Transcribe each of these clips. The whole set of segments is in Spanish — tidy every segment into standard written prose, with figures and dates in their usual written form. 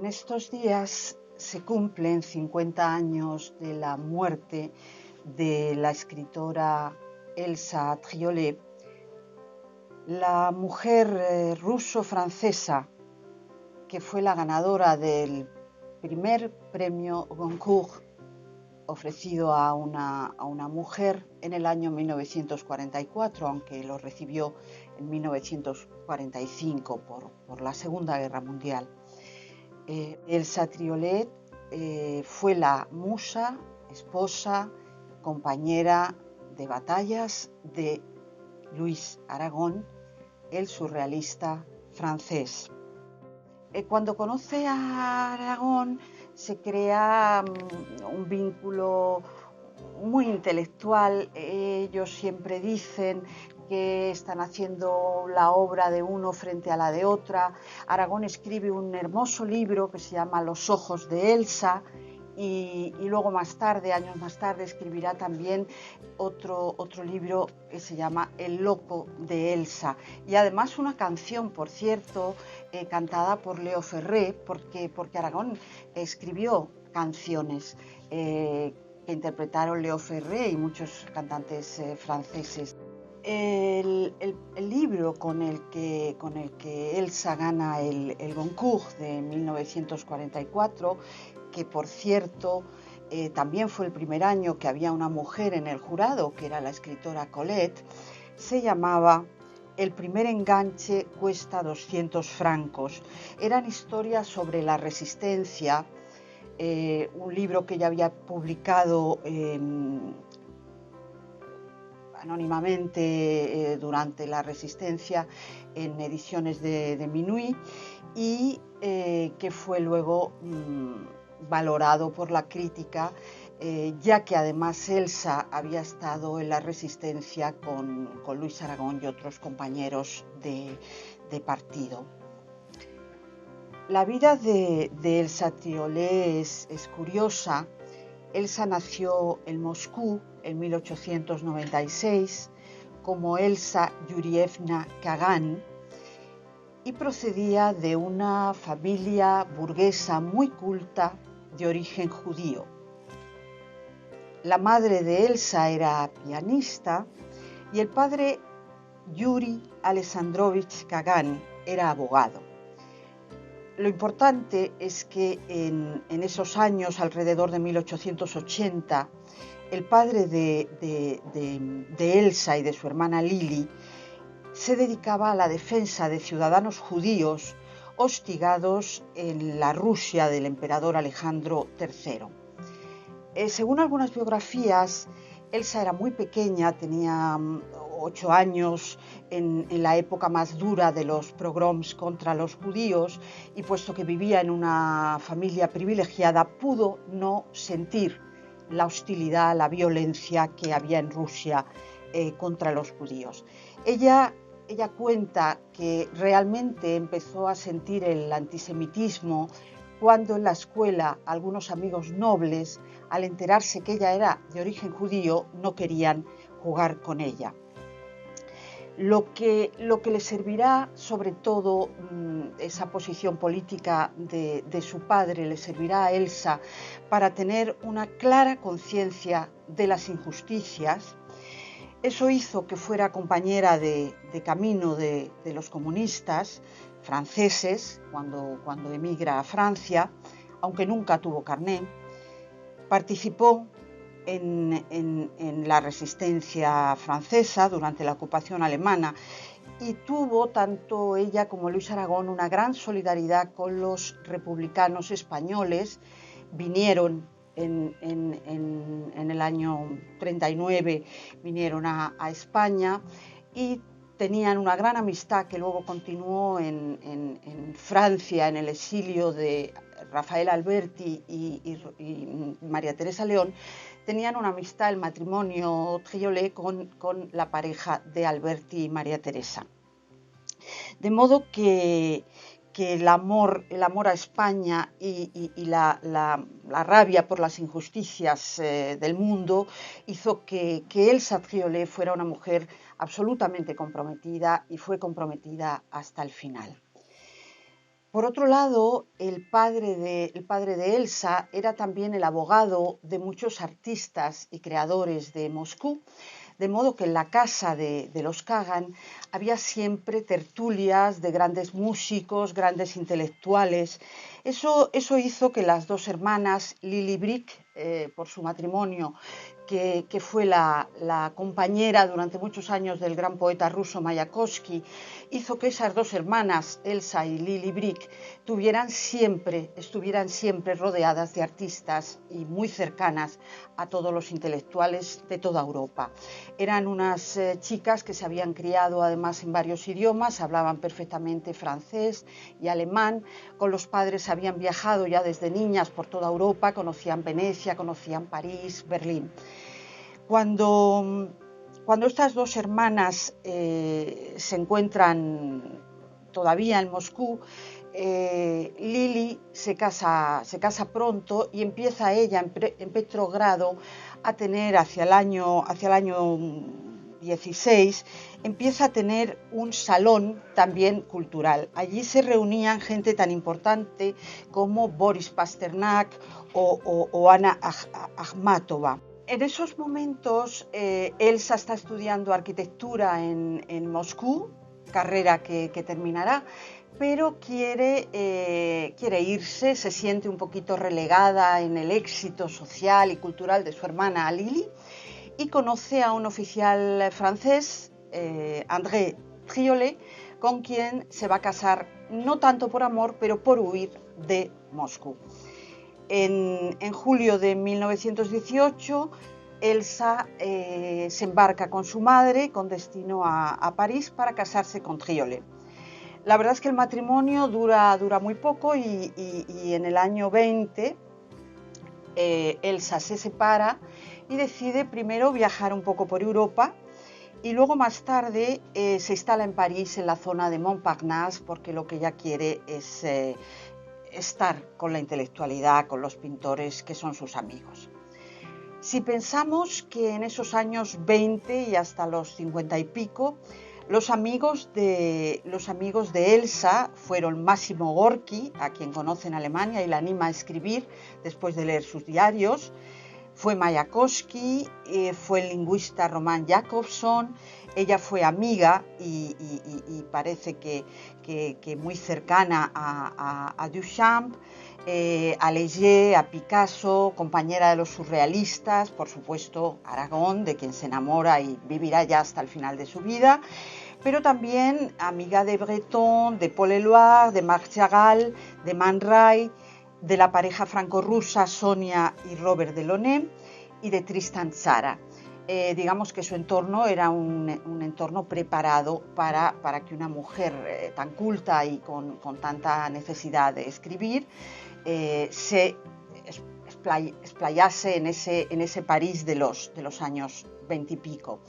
En estos días se cumplen 50 años de la muerte de la escritora Elsa Triolet, la mujer ruso-francesa que fue la ganadora del primer premio Goncourt ofrecido a una mujer en el año 1944, aunque lo recibió en 1945 por la Segunda Guerra Mundial. Elsa Triolet fue la musa, esposa, compañera de batallas de Louis Aragon, el surrealista francés. Cuando conoce a Aragon se crea un vínculo muy intelectual. Ellos siempre dicen que están haciendo la obra de uno frente a la de otra. Aragon escribe un hermoso libro que se llama Los ojos de Elsa y luego más tarde, años más tarde, escribirá también otro libro que se llama El loco de Elsa, y además una canción, por cierto, cantada por Leo Ferré, porque Aragon escribió canciones que interpretaron Leo Ferré y muchos cantantes franceses. El libro con el que Elsa gana el Goncourt de 1944, que por cierto también fue el primer año que había una mujer en el jurado, que era la escritora Colette, se llamaba El primer enganche cuesta 200 francos. Eran historias sobre la resistencia, un libro que ella había publicado anónimamente durante la resistencia en ediciones de Minuit, y que fue luego valorado por la crítica, ya que además Elsa había estado en la resistencia con Luis Aragón y otros compañeros de partido. La vida de Elsa Triolet es curiosa. Elsa nació en Moscú en 1896 como Elsa Yurievna Kagan y procedía de una familia burguesa muy culta de origen judío. La madre de Elsa era pianista y el padre, Yuri Alexandrovich Kagan, era abogado. Lo importante es que en esos años, alrededor de 1880, el padre de Elsa y de su hermana Lili se dedicaba a la defensa de ciudadanos judíos hostigados en la Rusia del emperador Alejandro III. Según algunas biografías, Elsa era muy pequeña, tenía 8 años en la época más dura de los pogroms contra los judíos, y puesto que vivía en una familia privilegiada, pudo no sentir la hostilidad, la violencia que había en Rusia contra los judíos. Ella cuenta que realmente empezó a sentir el antisemitismo cuando en la escuela algunos amigos nobles, al enterarse que ella era de origen judío, no querían jugar con ella. Lo que le servirá, sobre todo, esa posición política de su padre, le servirá a Elsa para tener una clara conciencia de las injusticias. Eso hizo que fuera compañera de camino de los comunistas franceses cuando emigra a Francia, aunque nunca tuvo carné. Participó en la resistencia francesa durante la ocupación alemana y tuvo, tanto ella como Luis Aragón, una gran solidaridad con los republicanos españoles. Vinieron en el año 39, vinieron a España y tenían una gran amistad que luego continuó en Francia, en el exilio de Rafael Alberti y María Teresa León. Tenían una amistad, el matrimonio Triolet, con la pareja de Alberti y María Teresa. De modo que el amor a España y la rabia por las injusticias del mundo hizo que Elsa Triolet fuera una mujer absolutamente comprometida, y fue comprometida hasta el final. Por otro lado, el padre de Elsa era también el abogado de muchos artistas y creadores de Moscú, de modo que en la casa de los Kagan había siempre tertulias de grandes músicos, grandes intelectuales. Eso hizo que las dos hermanas, Lili Brick, por su matrimonio, que fue la compañera durante muchos años del gran poeta ruso Mayakovsky, hizo que esas dos hermanas, Elsa y Lili Brick, estuvieran siempre rodeadas de artistas y muy cercanas a todos los intelectuales de toda Europa. Eran unas chicas que se habían criado además en varios idiomas, hablaban perfectamente francés y alemán, con los padres habían viajado ya desde niñas por toda Europa, conocían Venecia, conocían París, Berlín. Cuando estas dos hermanas se encuentran todavía en Moscú, Lili se casa pronto y empieza ella en Petrogrado a tener hacia el año 16, empieza a tener un salón también cultural. Allí se reunían gente tan importante como Boris Pasternak o Ana Akhmatova. En esos momentos, Elsa está estudiando arquitectura en Moscú, carrera que terminará, pero quiere irse, se siente un poquito relegada en el éxito social y cultural de su hermana Lili, y conoce a un oficial francés, André Triolet, con quien se va a casar no tanto por amor, pero por huir de Moscú. En julio de 1918, Elsa se embarca con su madre con destino a París para casarse con Triolet. La verdad es que el matrimonio dura muy poco y en el año 20 Elsa se separa y decide primero viajar un poco por Europa y luego más tarde se instala en París, en la zona de Montparnasse, porque lo que ella quiere es estar con la intelectualidad, con los pintores que son sus amigos. Si pensamos que en esos años 20 y hasta los 50 y pico, los amigos de Elsa fueron Máximo Gorki, a quien conoce en Alemania y la anima a escribir después de leer sus diarios, fue Mayakovsky, fue el lingüista Roman Jakobson. Ella fue amiga y parece que muy cercana a Duchamp, a Leger, a Picasso, compañera de los surrealistas, por supuesto Aragón, de quien se enamora y vivirá ya hasta el final de su vida, pero también amiga de Breton, de Paul Éluard, de Marc Chagall, de Man Ray, de la pareja franco-rusa Sonia y Robert Delaunay y de Tristan Tzara. Digamos que su entorno era un entorno preparado para que una mujer tan culta y con tanta necesidad de escribir se explayase en ese París de los años 20 y pico.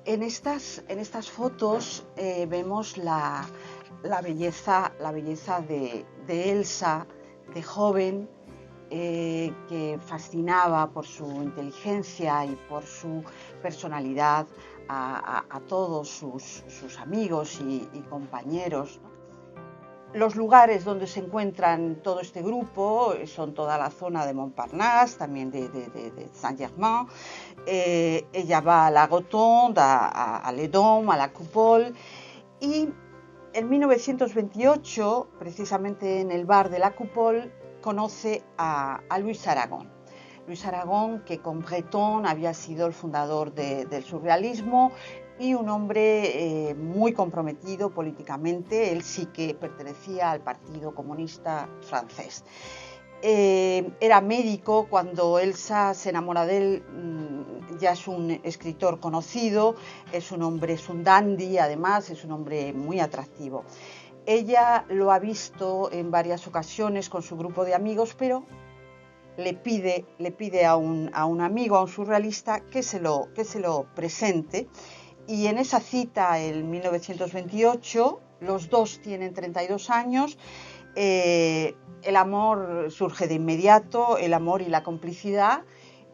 En estas fotos vemos la belleza de Elsa, de joven, que fascinaba por su inteligencia y por su personalidad a todos sus amigos y compañeros, ¿no? Los lugares donde se encuentran todo este grupo son toda la zona de Montparnasse, también de Saint-Germain. Ella va a la Rotonde, a Les Dômes, a la Coupole, y en 1928, precisamente en el bar de la Coupole, conoce a Louis Aragon. Louis Aragon, que con Breton había sido el fundador del surrealismo y un hombre muy comprometido políticamente. Él sí que pertenecía al Partido Comunista francés. Era médico cuando Elsa se enamora de él. Ya es un escritor conocido, es un dandy, además es un hombre muy atractivo. Ella lo ha visto en varias ocasiones con su grupo de amigos, pero le pide a un amigo, a un surrealista, que se lo presente. Y en esa cita, en 1928, los dos tienen 32 años. El amor surge de inmediato, el amor y la complicidad,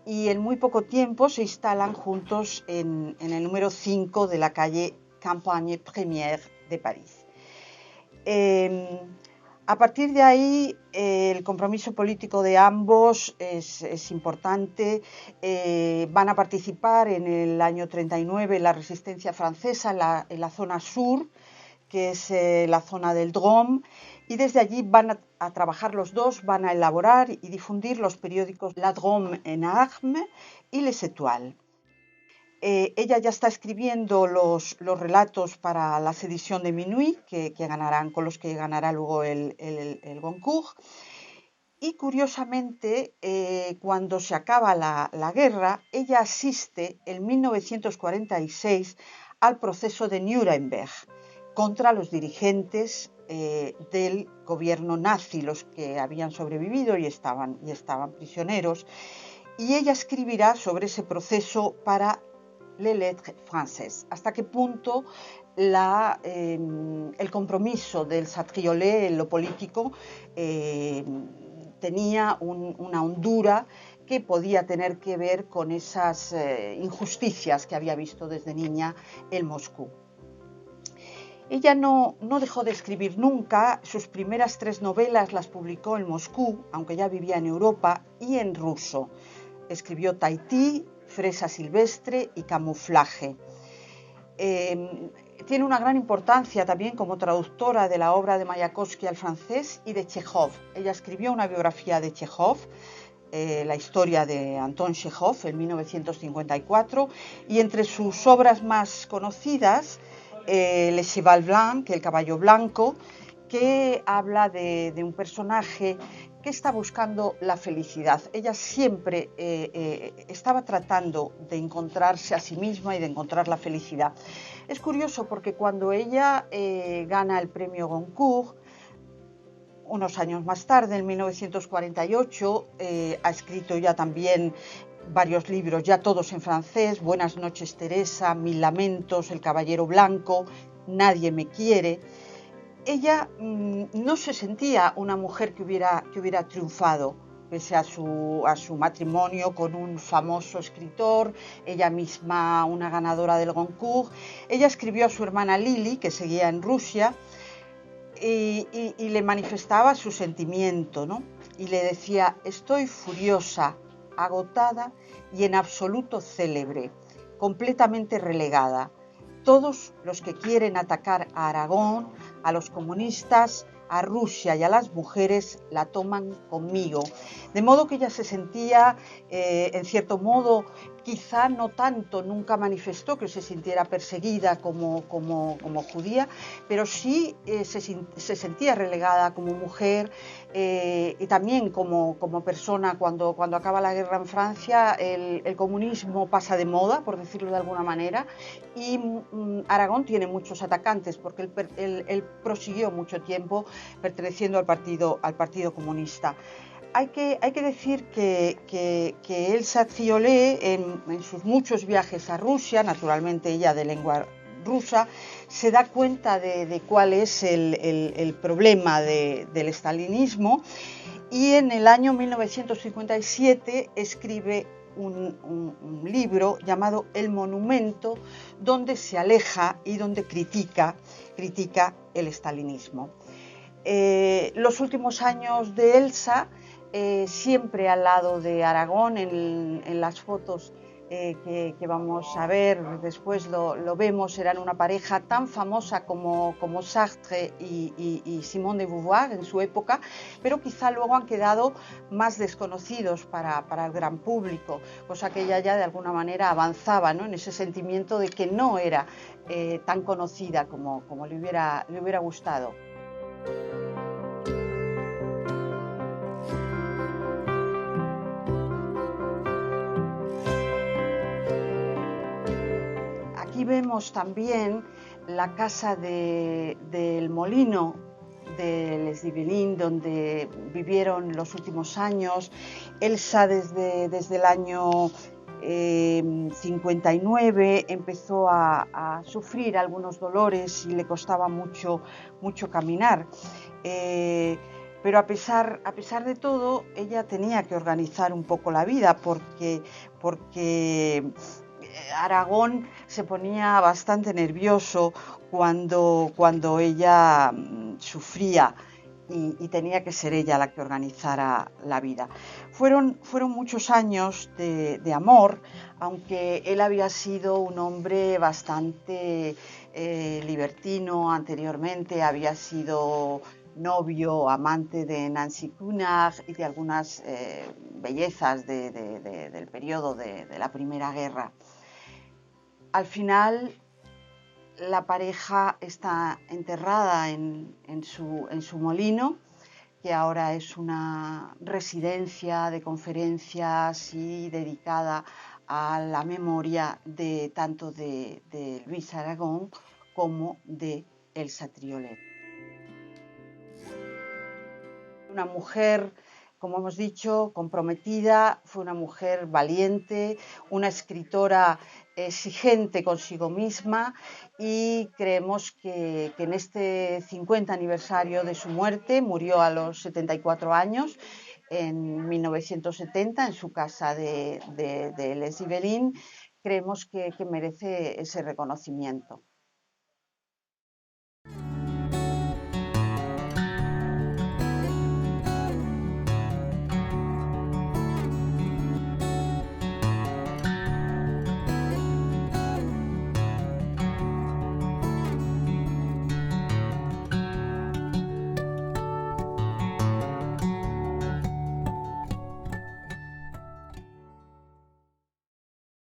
y en muy poco tiempo se instalan juntos en el número 5 de la calle Campagne Première de París. A partir de ahí, el compromiso político de ambos es importante. Van a participar en el año 39 en la resistencia francesa en la zona sur, que es la zona del Drôme, y desde allí van a trabajar los dos, van a elaborar y difundir los periódicos La Drôme en Armes y Les Étoiles. Ella ya está escribiendo los relatos para la sedición de Minuit, con los que ganará luego el Goncourt. Y curiosamente, cuando se acaba la guerra, ella asiste en 1946 al proceso de Nuremberg contra los dirigentes del gobierno nazi, los que habían sobrevivido y estaban prisioneros. Y ella escribirá sobre ese proceso para Les Lettres Françaises. Hasta qué punto el compromiso del Satriolé en lo político tenía una hondura que podía tener que ver con esas injusticias que había visto desde niña en Moscú. Ella no dejó de escribir nunca. Sus primeras 3 novelas las publicó en Moscú, aunque ya vivía en Europa, y en ruso. Escribió Tahití, Fresa silvestre y Camuflaje. Tiene una gran importancia también como traductora de la obra de Mayakovsky al francés y de Chekhov. Ella escribió una biografía de Chekhov, la historia de Anton Chekhov, en 1954, y entre sus obras más conocidas, Le Cheval Blanc, el caballo blanco, que habla de un personaje que está buscando la felicidad. Ella siempre estaba tratando de encontrarse a sí misma y de encontrar la felicidad. Es curioso porque cuando ella gana el premio Goncourt, unos años más tarde, en 1948, ha escrito ya también varios libros, ya todos en francés: Buenas noches, Teresa, Mil lamentos, El caballero blanco, Nadie me quiere. Ella no se sentía una mujer que hubiera triunfado, pese a su matrimonio con un famoso escritor, ella misma una ganadora del Goncourt. Ella escribió a su hermana Lili, que seguía en Rusia, y le manifestaba su sentimiento, ¿no? Y le decía: estoy furiosa, agotada y en absoluto célebre, completamente relegada. Todos los que quieren atacar a Aragón, a los comunistas, a Rusia y a las mujeres, la toman conmigo. De modo que ella se sentía, en cierto modo, quizá no tanto, nunca manifestó que se sintiera perseguida como judía, pero sí se sentía relegada como mujer, y también como persona. Cuando acaba la guerra en Francia, el comunismo pasa de moda, por decirlo de alguna manera, y Aragón tiene muchos atacantes porque él prosiguió mucho tiempo perteneciendo al Partido Comunista. Hay que decir que Elsa Ciolet, en sus muchos viajes a Rusia, naturalmente ella de lengua rusa, se da cuenta de cuál es el problema del estalinismo, y en el año 1957 escribe un libro llamado El Monumento, donde se aleja y donde critica el estalinismo. Los últimos años de Elsa, siempre al lado de Aragón, en las fotos que vamos a ver después, lo vemos, eran una pareja tan famosa como Sartre y Simone de Beauvoir en su época, pero quizá luego han quedado más desconocidos para el gran público, cosa que ella ya de alguna manera avanzaba, ¿no?, en ese sentimiento de que no era tan conocida como le hubiera gustado. Aquí vemos también la casa del molino de Les Yvelines, donde vivieron los últimos años. Elsa desde el año 59 empezó a sufrir algunos dolores y le costaba mucho caminar. Pero a pesar de todo, ella tenía que organizar un poco la vida porque Aragón se ponía bastante nervioso cuando ella sufría. y tenía que ser ella la que organizara la vida. Fueron muchos años de amor, aunque él había sido un hombre bastante libertino anteriormente, había sido novio, amante de Nancy Cunard y de algunas bellezas del periodo de la Primera Guerra. Al final, la pareja está enterrada en su molino, que ahora es una residencia de conferencias y dedicada a la memoria de tanto de Luis Aragón como de Elsa Triolet. Una mujer, como hemos dicho, comprometida, fue una mujer valiente, una escritora exigente consigo misma, y creemos que en este 50 aniversario de su muerte, murió a los 74 años, en 1970, en su casa de Les Yvelines, creemos que merece ese reconocimiento.